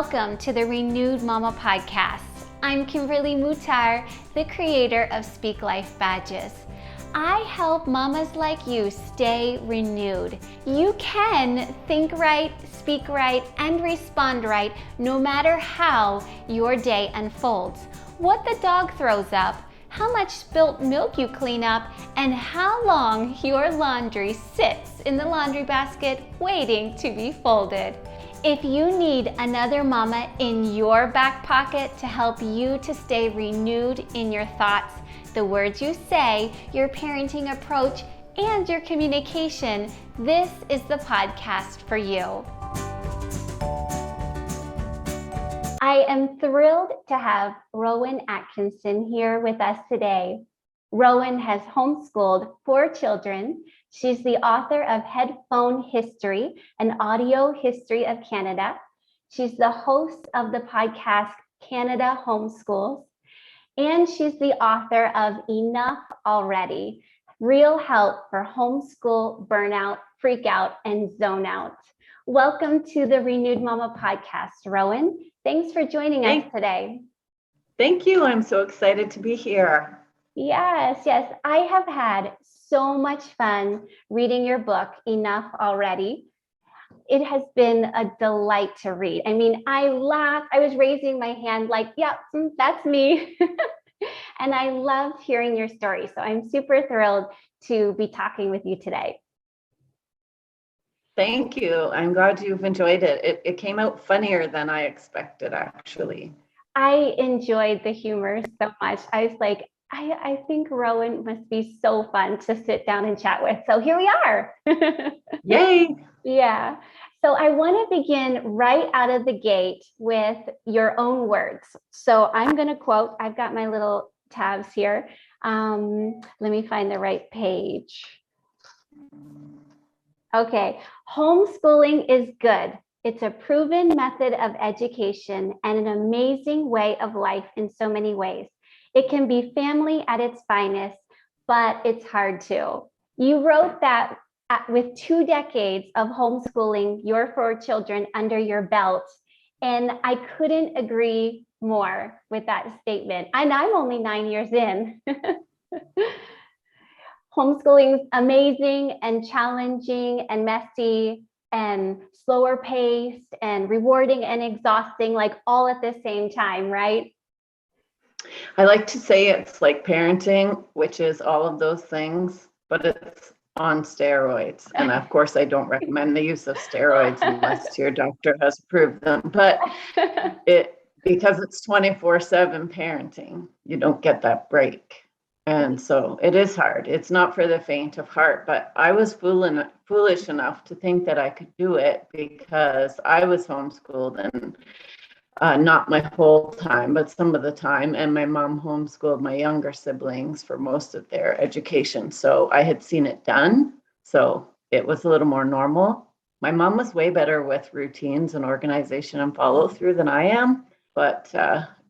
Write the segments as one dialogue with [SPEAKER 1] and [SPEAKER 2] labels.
[SPEAKER 1] Welcome to the Renewed Mama podcast. I'm Kimberly Mutar, the creator of Speak Life Badges. I help mamas like you stay renewed. You can think right, speak right, and respond right no matter how your day unfolds. What the dog throws up, how much spilt milk you clean up, and how long your laundry sits in the laundry basket waiting to be folded. If you need another mama in your back pocket to help you to stay renewed in your thoughts, the words you say, your parenting approach, and your communication, this is the podcast for you. I am thrilled to have Rowan Atkinson here with us today. Rowan has homeschooled 4 children. She's the author of Headphone History, an audio history of Canada. She's the host of the podcast Canada Homeschools. And she's the author of Enough Already, Real Help for Homeschool Burnout, Freak Out, and Zone Out. Welcome to the Renewed Mama podcast, Rowan. Thanks for joining us today.
[SPEAKER 2] Thank you. I'm so excited to be here.
[SPEAKER 1] Yes. I have had so much fun reading your book, Enough Already. It has been a delight to read. I mean, I laughed. I was raising my hand like, yeah, that's me. And I loved hearing your story. So I'm super thrilled to be talking with you today.
[SPEAKER 2] Thank you. I'm glad you've enjoyed it. It came out funnier than I expected, actually.
[SPEAKER 1] I enjoyed the humor so much. I was like, I think Rowan must be so fun to sit down and chat with. So here we are.
[SPEAKER 2] Yay.
[SPEAKER 1] Yeah. So I want to begin right out of the gate with your own words. So I'm going to quote, I've got my little tabs here. Let me find the right page. Okay. Homeschooling is good. It's a proven method of education and an amazing way of life in so many ways. It can be family at its finest, but it's hard too. You wrote that with 2 decades of homeschooling your 4 children under your belt, and I couldn't agree more with that statement. And I'm only 9 years in. Homeschooling is amazing and challenging and messy and slower paced and rewarding and exhausting, like all at the same time, right?
[SPEAKER 2] I like to say it's like parenting, which is all of those things, but it's on steroids. And of course, I don't recommend the use of steroids unless your doctor has approved them. But because it's 24/7 parenting, you don't get that break. And so it is hard. It's not for the faint of heart, but I was foolish enough to think that I could do it because I was homeschooled and not my whole time, but some of the time. And my mom homeschooled my younger siblings for most of their education. So I had seen it done. So it was a little more normal. My mom was way better with routines and organization and follow through than I am. But,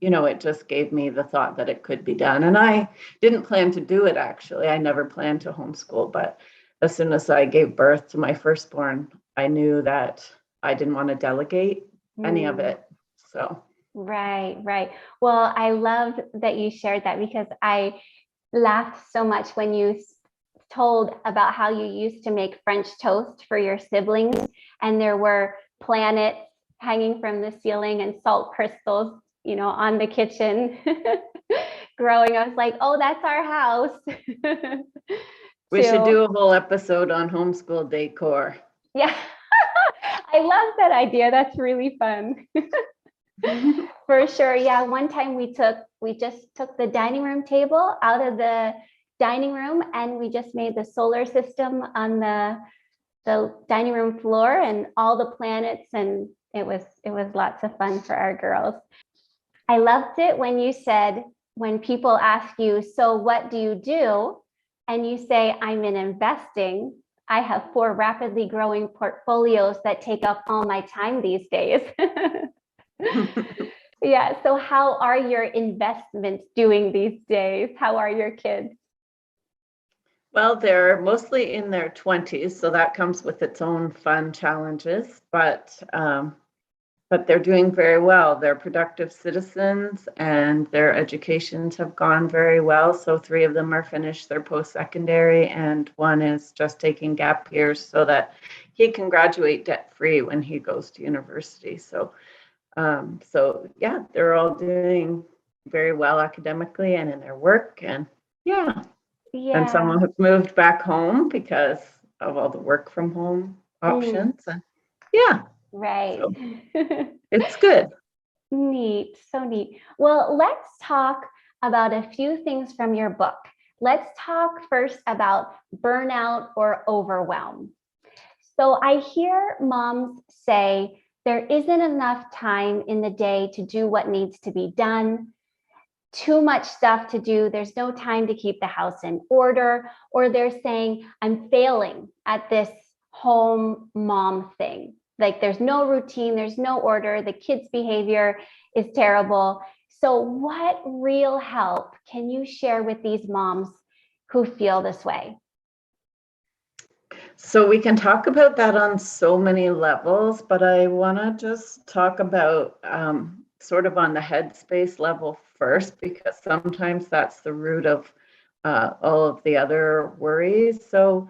[SPEAKER 2] it just gave me the thought that it could be done. And I didn't plan to do it, actually. I never planned to homeschool. But as soon as I gave birth to my firstborn, I knew that I didn't want to delegate any of it. So.
[SPEAKER 1] Right. Well, I love that you shared that because I laughed so much when you told about how you used to make French toast for your siblings and there were planets hanging from the ceiling and salt crystals, on the kitchen growing. I was like, oh, that's our house.
[SPEAKER 2] We should do a whole episode on homeschool decor.
[SPEAKER 1] Yeah. I love that idea. That's really fun. For sure. Yeah. One time we just took the dining room table out of the dining room and we just made the solar system on the dining room floor and all the planets, and it was lots of fun for our girls. I loved it when you said, when people ask you, so what do you do? And you say, I'm in investing. I have 4 rapidly growing portfolios that take up all my time these days. Yeah. So how are your investments doing these days? How are your kids?
[SPEAKER 2] Well, they're mostly in their 20s, so that comes with its own fun challenges. But but they're doing very well. They're productive citizens and their educations have gone very well. So 3 of them are finished their post-secondary and 1 is just taking gap years so that he can graduate debt-free when he goes to university. So yeah, they're all doing very well academically and in their work. And yeah. And some have moved back home because of all the work from home options. And yeah.
[SPEAKER 1] Right.
[SPEAKER 2] So it's good.
[SPEAKER 1] Neat. So neat. Well, let's talk about a few things from your book. Let's talk first about burnout or overwhelm. So I hear moms say there isn't enough time in the day to do what needs to be done, too much stuff to do. There's no time to keep the house in order, or they're saying I'm failing at this home mom thing. Like there's no routine, there's no order, the kids' behavior is terrible. So what real help can you share with these moms who feel this way?
[SPEAKER 2] So we can talk about that on so many levels, but I want to just talk about sort of on the headspace level first, because sometimes that's the root of all of the other worries. So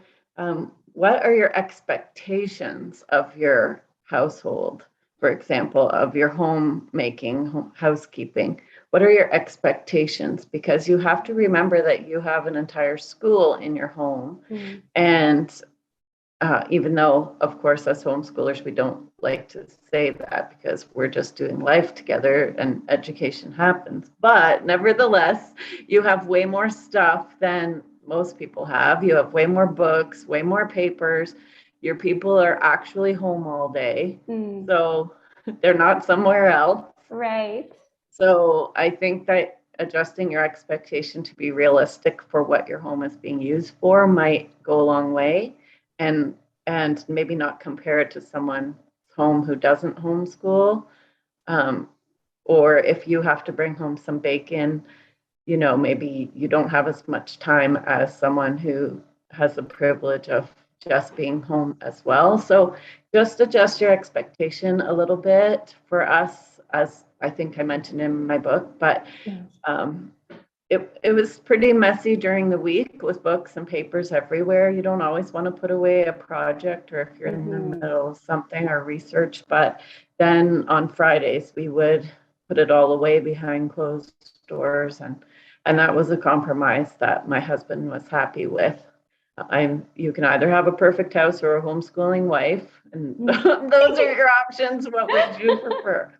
[SPEAKER 2] what are your expectations of your household, for example, of your homemaking, housekeeping? What are your expectations? Because you have to remember that you have an entire school in your home. And even though, of course, as homeschoolers, we don't like to say that because we're just doing life together and education happens. But nevertheless, you have way more stuff than most people have. You have way more books, way more papers. Your people are actually home all day. So they're not somewhere else.
[SPEAKER 1] Right.
[SPEAKER 2] So I think that adjusting your expectation to be realistic for what your home is being used for might go a long way. And maybe not compare it to someone's home who doesn't homeschool. Or if you have to bring home some bacon, maybe you don't have as much time as someone who has the privilege of just being home as well. So just adjust your expectation a little bit for us, as I think I mentioned in my book, but it was pretty messy during the week with books and papers everywhere. You don't always want to put away a project or if you're in the middle of something or research, but then on Fridays we would put it all away behind closed doors, and that was a compromise that my husband was happy with. You can either have a perfect house or a homeschooling wife, and those are your options. What would you prefer?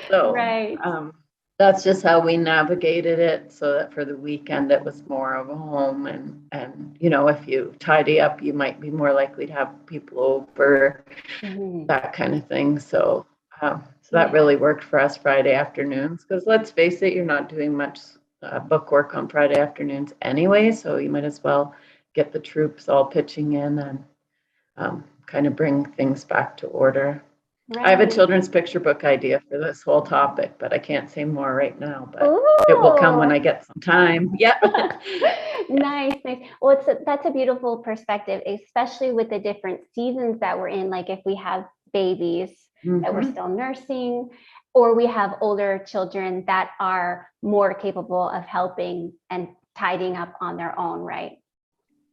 [SPEAKER 2] So
[SPEAKER 1] right.
[SPEAKER 2] That's just how we navigated it, so that for the weekend it was more of a home, and if you tidy up, you might be more likely to have people over, that kind of thing. So that really worked for us Friday afternoons, because let's face it, you're not doing much book work on Friday afternoons anyway, so you might as well get the troops all pitching in and kind of bring things back to order. Right. I have a children's picture book idea for this whole topic, but I can't say more right now, but it will come when I get some time. Yeah.
[SPEAKER 1] Nice. Well, that's a beautiful perspective, especially with the different seasons that we're in. Like if we have babies that we're still nursing, or we have older children that are more capable of helping and tidying up on their own, right?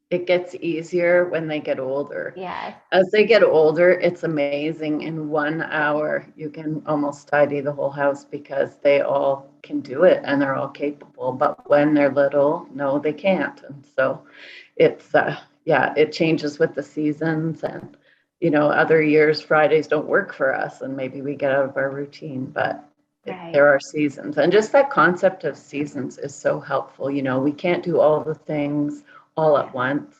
[SPEAKER 2] It gets easier when they get older.
[SPEAKER 1] Yes.
[SPEAKER 2] As they get older, it's amazing. In 1 hour, you can almost tidy the whole house because they all can do it and they're all capable. But when they're little, no, they can't. And so it's, it changes with the seasons. And, other years, Fridays don't work for us and maybe we get out of our routine, but there are seasons. And just that concept of seasons is so helpful. We can't do all the things all at once.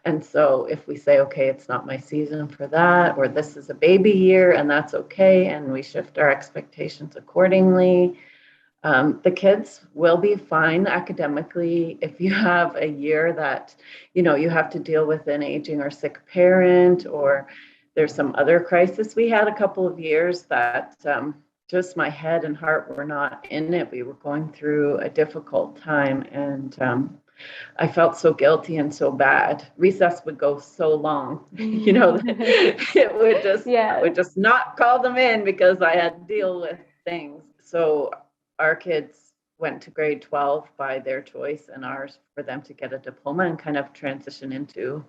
[SPEAKER 2] And so if we say, okay, it's not my season for that, or this is a baby year and that's okay, and we shift our expectations accordingly, the kids will be fine academically. If you have a year that, you have to deal with an aging or sick parent, or there's some other crisis. We had a couple of years that just my head and heart were not in it. We were going through a difficult time, and I felt so guilty and so bad. Recess would go so long, you know, it would just, I would just not call them in because I had to deal with things. So our kids went to grade 12 by their choice, and ours for them to get a diploma and kind of transition into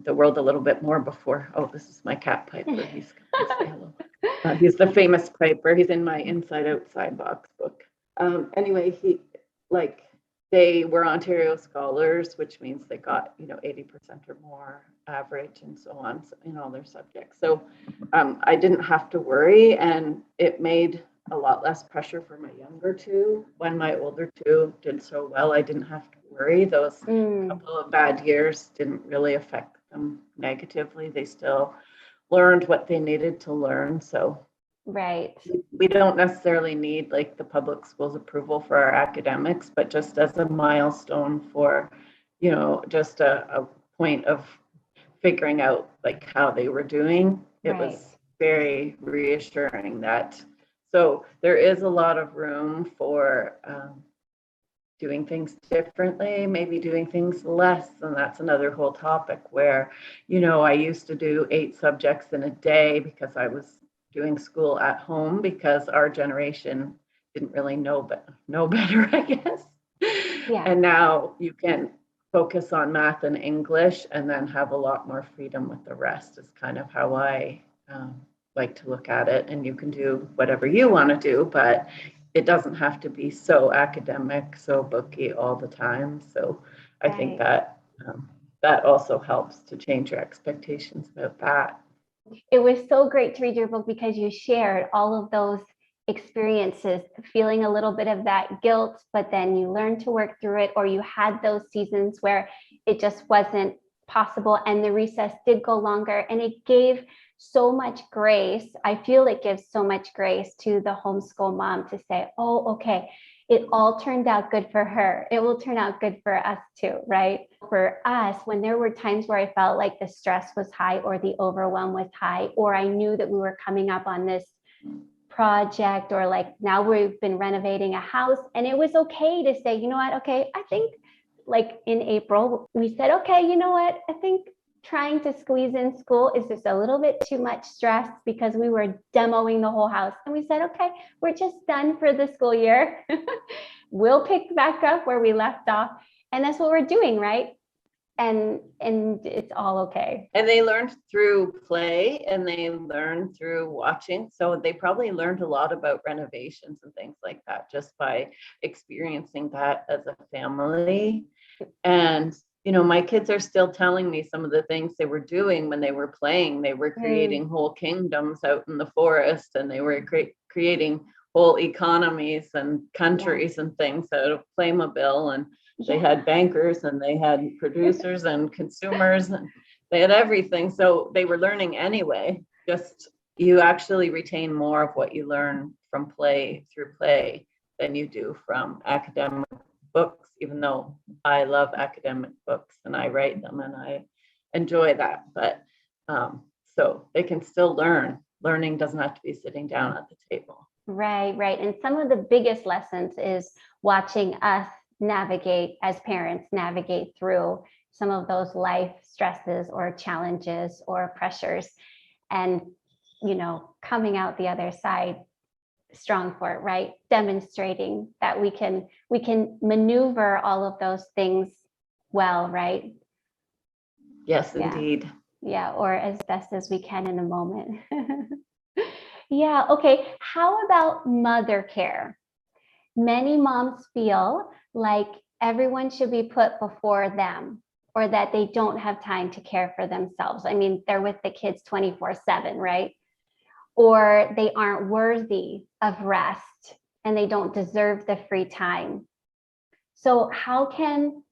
[SPEAKER 2] the world a little bit more before. Oh, this is my cat Piper. He's going to say hello. He's the famous Piper. He's in my Inside Outside box book. Anyway, they were Ontario scholars, which means they got, 80% or more average and so on in all their subjects. So I didn't have to worry, and it made a lot less pressure for my younger two. When my older two did so well, I didn't have to worry. Those couple of bad years didn't really affect them negatively. They still learned what they needed to learn. So
[SPEAKER 1] right.
[SPEAKER 2] We don't necessarily need like the public schools approval for our academics, but just as a milestone for, just a point of figuring out like how they were doing. It was very reassuring that. So there is a lot of room for doing things differently, maybe doing things less. And that's another whole topic where, I used to do 8 subjects in a day because I was doing school at home because our generation didn't really know better, I guess. Yeah. And now you can focus on math and English and then have a lot more freedom with the rest is kind of how I like to look at it. And you can do whatever you want to do, but it doesn't have to be so academic, so booky all the time. So I think that that also helps to change your expectations about that.
[SPEAKER 1] It was so great to read your book because you shared all of those experiences, feeling a little bit of that guilt, but then you learned to work through it, or you had those seasons where it just wasn't possible and the recess did go longer, and it gave so much grace. I feel it gives so much grace to the homeschool mom to say, oh, okay, it all turned out good for her. It will turn out good for us too, right? For us, when there were times where I felt like the stress was high or the overwhelm was high, or I knew that we were coming up on this project, or like now we've been renovating a house, and it was okay to say, you know what, okay, I think like in April, we said, okay, you know what, I think trying to squeeze in school is just a little bit too much stress because we were demoing the whole house. And we said, okay, we're just done for the school year. We'll pick back up where we left off. And that's what we're doing, right? And it's all okay.
[SPEAKER 2] And they learned through play and they learned through watching. So they probably learned a lot about renovations and things like that just by experiencing that as a family. And my kids are still telling me some of the things they were doing when they were playing. They were creating whole kingdoms out in the forest, and they were creating whole economies and countries and things out of Playmobil. And they had bankers and they had producers and consumers, and they had everything. So they were learning anyway. Just you actually retain more of what you learn from play through play than you do from academic books, even though I love academic books and I write them and I enjoy that. But so they can still learn. Learning doesn't have to be sitting down at the table.
[SPEAKER 1] Right. And some of the biggest lessons is watching us as parents navigate through some of those life stresses or challenges or pressures, and coming out the other side strong for it, right? Demonstrating that we can maneuver all of those things well, right?
[SPEAKER 2] Yes, indeed.
[SPEAKER 1] Yeah, or as best as we can in the moment. Yeah, okay. How about mother care? Many moms feel like everyone should be put before them, or that they don't have time to care for themselves. I mean, they're with the kids 24/7, right? Or they aren't worthy of rest and they don't deserve the free time. So how can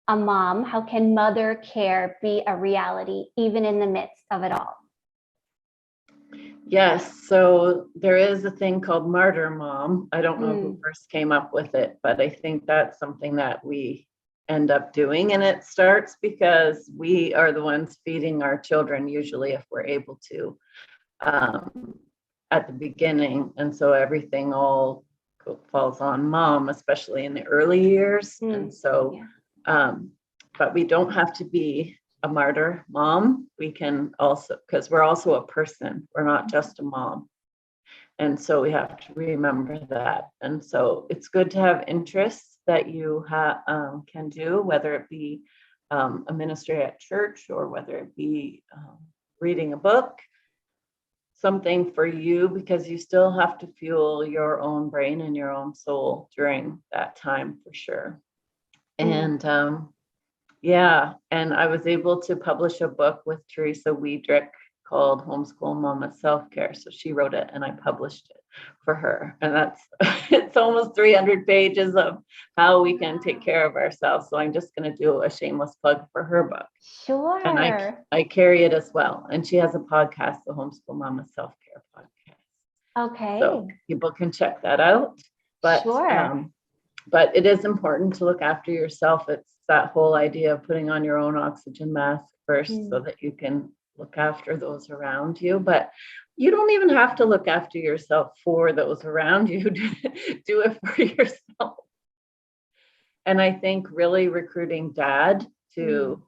[SPEAKER 1] mother care be a reality even in the midst of it all?
[SPEAKER 2] Yes, so there is a thing called Martyr Mom. I don't know who first came up with it, but I think that's something that we end up doing. And it starts because we are the ones feeding our children, usually if we're able to, at the beginning. And so everything all falls on mom, especially in the early years. And so But we don't have to be a martyr mom. We can also, because we're also a person, we're not just a mom. And so we have to remember that. And so it's good to have interests that you can do, whether it be a ministry at church or whether it be reading a book, something for you, because you still have to fuel your own brain and your own soul during that time for sure. And yeah, and I was able to publish a book with Theresa Wiedrick called Homeschool Mama Self-Care. So she wrote it and I published it for her. And that's, it's almost 300 pages of how we can take care of ourselves. So I'm just going to do a shameless plug for her book.
[SPEAKER 1] Sure.
[SPEAKER 2] And I carry it as well. And she has a podcast, the Homeschool Mama Self-Care podcast.
[SPEAKER 1] Okay.
[SPEAKER 2] So people can check that out. But,
[SPEAKER 1] sure.
[SPEAKER 2] But it is important to look after yourself. It's that whole idea of putting on your own oxygen mask first so that you can look after those around you. But you don't even have to look after yourself for those around you. Do it for yourself. And I think really recruiting dad to,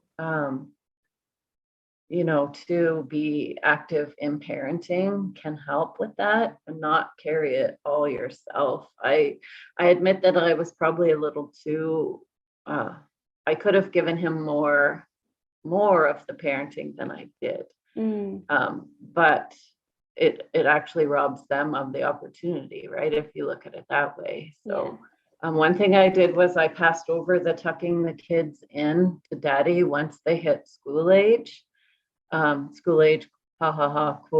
[SPEAKER 2] to be active in parenting can help with that and not carry it all yourself. I admit that I was probably a little too, I could have given him more of the parenting than I did. But it actually robs them of the opportunity, right? If you look at it that way. So one thing I did was I passed over the tucking the kids in to daddy once they hit school age, quote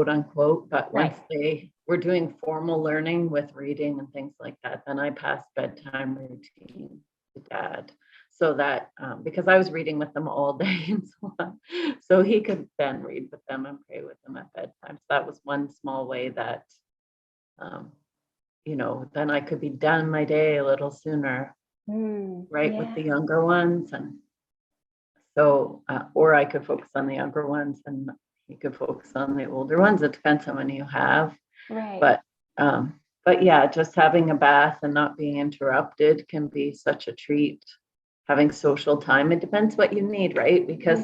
[SPEAKER 2] unquote. But once they were doing formal learning with reading and things like that, then I passed bedtime routine to dad. So that, because I was reading with them all day and so on, so he could then read with them and pray with them at bedtime. So that was one small way that, then I could be done my day a little sooner, with the younger ones. And so, or I could focus on the younger ones and he could focus on the older ones. It depends how many you have. Right. But yeah, just having a bath and not being interrupted can be such a treat. Having social time, it depends what you need, right? Because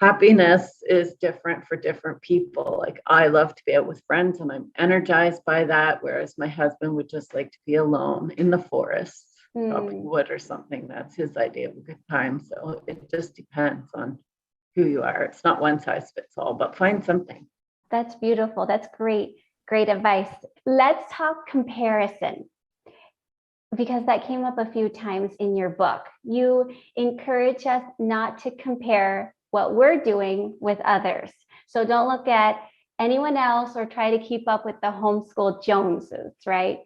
[SPEAKER 2] happiness is different for different people. Like I love to be out with friends and I'm energized by that, whereas my husband would just like to be alone in the forest, chopping wood or something. That's his idea of a good time. So it just depends on who you are. It's not one size fits all, but find something.
[SPEAKER 1] That's beautiful. That's great. Great advice. Let's talk comparison, because that came up a few times in your book. You encourage us not to compare what we're doing with others. So don't look at anyone else or try to keep up with the homeschool Joneses, right?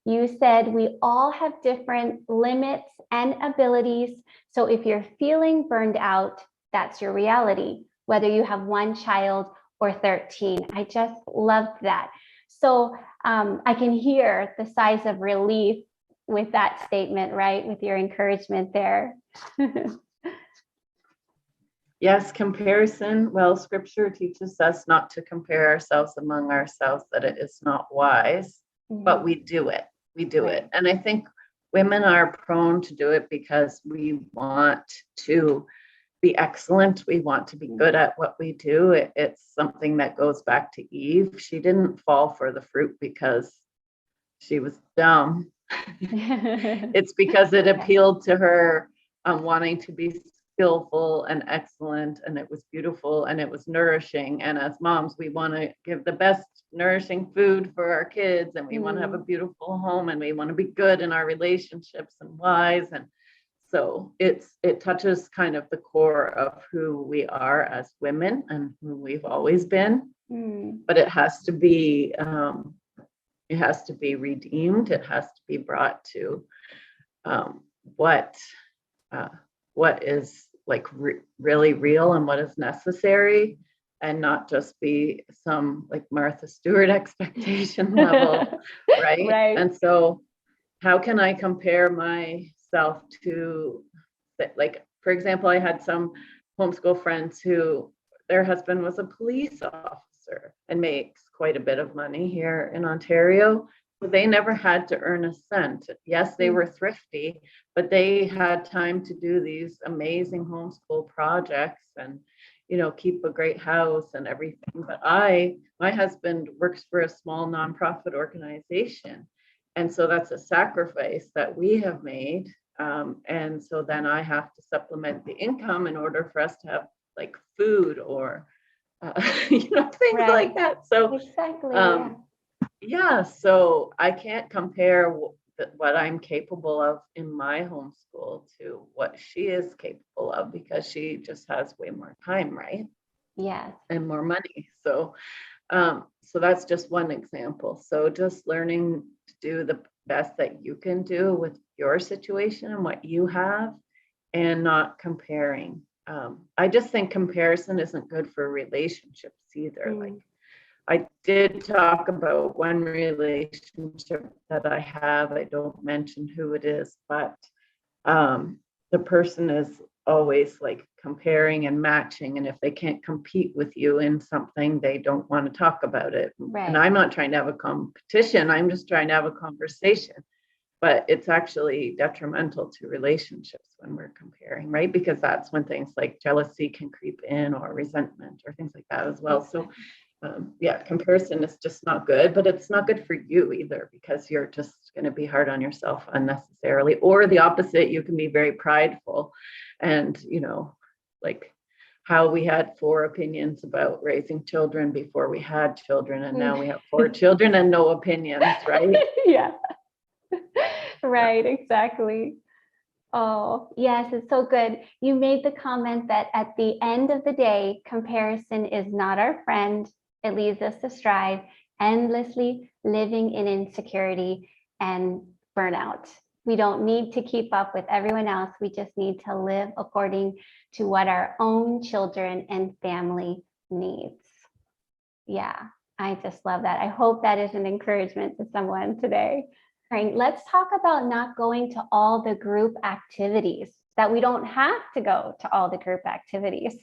[SPEAKER 1] You said we all have different limits and abilities. So if you're feeling burned out, that's your reality, whether you have one child or 13. I just loved that. So I can hear the sighs of relief with that statement, right? With your encouragement there.
[SPEAKER 2] Yes, comparison. Well, scripture teaches us not to compare ourselves among ourselves, that it is not wise, but we do it. We do it. And I think women are prone to do it because we want to be excellent. We want to be good at what we do. It's something that goes back to Eve. She didn't fall for the fruit because she was dumb. It's because it appealed to her wanting to be skillful and excellent, and it was beautiful and it was nourishing. And as moms, we want to give the best nourishing food for our kids, and we want to have a beautiful home, and we want to be good in our relationships and wise. And so it touches kind of the core of who we are as women and who we've always been. But it has to be redeemed. It has to be brought to what is like really real and what is necessary, and not just be some like Martha Stewart expectation level, right? And so how can I compare myself to, like, for example, I had some homeschool friends who their husband was a police officer and makes quite a bit of money here in Ontario. They never had to earn a cent. Yes, they were thrifty, but they had time to do these amazing homeschool projects and, keep a great house and everything. But my husband works for a small nonprofit organization. And so that's a sacrifice that we have made. And so then I have to supplement the income in order for us to have like food or, things
[SPEAKER 1] Right.
[SPEAKER 2] like that. So,
[SPEAKER 1] Exactly.
[SPEAKER 2] yeah, so I can't compare what I'm capable of in my homeschool to what she is capable of because she just has way more time, right?
[SPEAKER 1] Yes.
[SPEAKER 2] And more money. So that's just one example. So just learning to do the best that you can do with your situation and what you have and not comparing. I just think comparison isn't good for relationships either. Like I did talk about one relationship that I have. I don't mention who it is, but the person is always like comparing and matching. And if they can't compete with you in something, they don't want to talk about it.
[SPEAKER 1] Right.
[SPEAKER 2] And I'm not trying to have a competition. I'm just trying to have a conversation. But it's actually detrimental to relationships when we're comparing, right? Because that's when things like jealousy can creep in or resentment or things like that as well. So comparison is just not good, but it's not good for you either because you're just going to be hard on yourself unnecessarily. Or the opposite, you can be very prideful and, like how we had 4 opinions about raising children before we had children. And now we have 4 children and no opinions, right?
[SPEAKER 1] Yeah. Right, exactly. Oh, yes, it's so good. You made the comment that at the end of the day, comparison is not our friend. It leads us to strive, endlessly living in insecurity and burnout. We don't need to keep up with everyone else. We just need to live according to what our own children and family needs. Yeah, I just love that. I hope that is an encouragement to someone today. All right, let's talk about not going to all the group activities, that we don't have to go to all the group activities.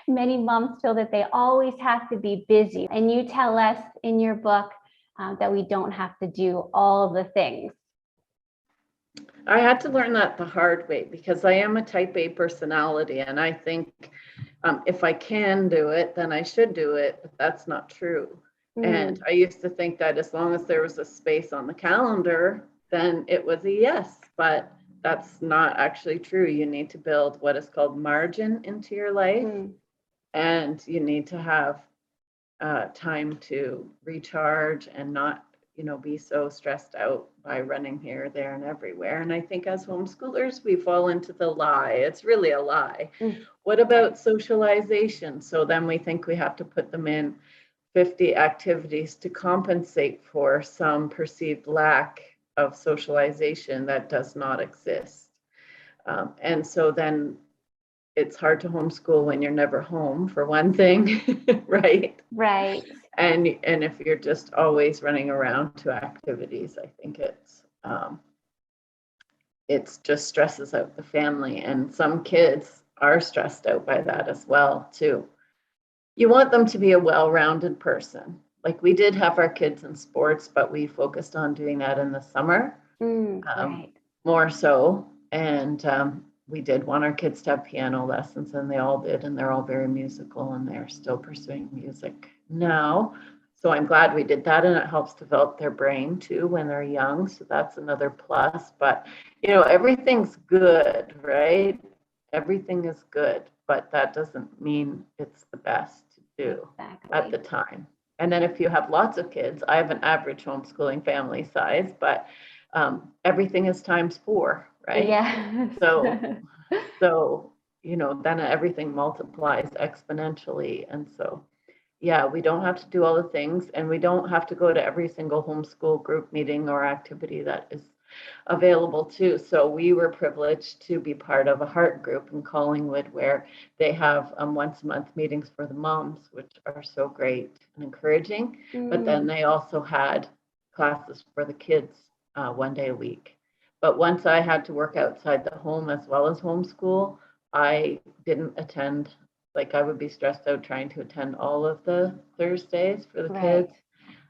[SPEAKER 1] Many moms feel that they always have to be busy. And you tell us in your book that we don't have to do all the things.
[SPEAKER 2] I had to learn that the hard way because I am a type A personality. And I think if I can do it, then I should do it. But that's not true. And I used to think that as long as there was a space on the calendar, then it was a yes. But that's not actually true. You need to build what is called margin into your life. And you need to have time to recharge and not, be so stressed out by running here, there, and everywhere. And I think as homeschoolers, we fall into the lie. It's really a lie. What about socialization? So then we think we have to put them in 50 activities to compensate for some perceived lack of socialization that does not exist. And so then it's hard to homeschool when you're never home, for one thing, right?
[SPEAKER 1] Right.
[SPEAKER 2] And if you're just always running around to activities, I think it's just stresses out the family. And some kids are stressed out by that as well, too. You want them to be a well-rounded person. Like we did have our kids in sports, but we focused on doing that in the summer,
[SPEAKER 1] Right.
[SPEAKER 2] more so. And we did want our kids to have piano lessons, and they all did, and they're all very musical, and they're still pursuing music now. So I'm glad we did that, and it helps develop their brain too when they're young. So that's another plus. But everything's good, right? Everything is good, but that doesn't mean it's the best to do at the time. And then if you have lots of kids, I have an average homeschooling family size, but everything is times 4, right?
[SPEAKER 1] Yeah.
[SPEAKER 2] So, then everything multiplies exponentially. And so, yeah, we don't have to do all the things, and we don't have to go to every single homeschool group meeting or activity that is available too. So we were privileged to be part of a heart group in Collingwood where they have once a month meetings for the moms, which are so great and encouraging. But then they also had classes for the kids 1 day a week. But once I had to work outside the home as well as homeschool, I didn't attend. Like I would be stressed out trying to attend all of the Thursdays for the kids.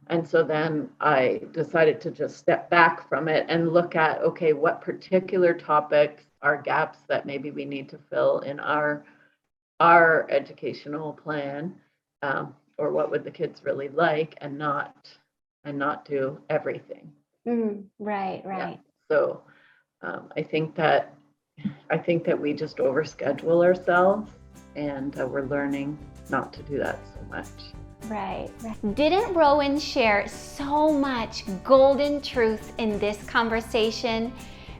[SPEAKER 2] And so then I decided to just step back from it and look at, okay, what particular topics are gaps that maybe we need to fill in our educational plan, or what would the kids really like, and not do everything.
[SPEAKER 1] Right.
[SPEAKER 2] Yeah. So I think that we just overschedule ourselves, and we're learning not to do that so much.
[SPEAKER 1] Right. Didn't Rowan share so much golden truth in this conversation?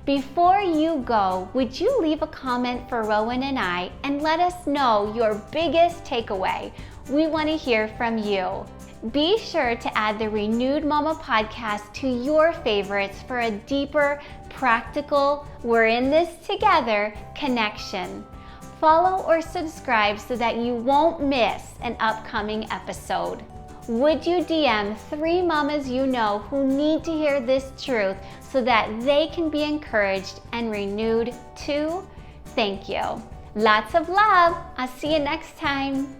[SPEAKER 1] Before you go, would you leave a comment for Rowan and I and let us know your biggest takeaway? We want to hear from you. Be sure to add the Renewed Mama podcast to your favorites for a deeper, practical, we're in this together connection. Follow or subscribe so that you won't miss an upcoming episode. Would you DM 3 mamas you know who need to hear this truth so that they can be encouraged and renewed too? Thank you. Lots of love. I'll see you next time.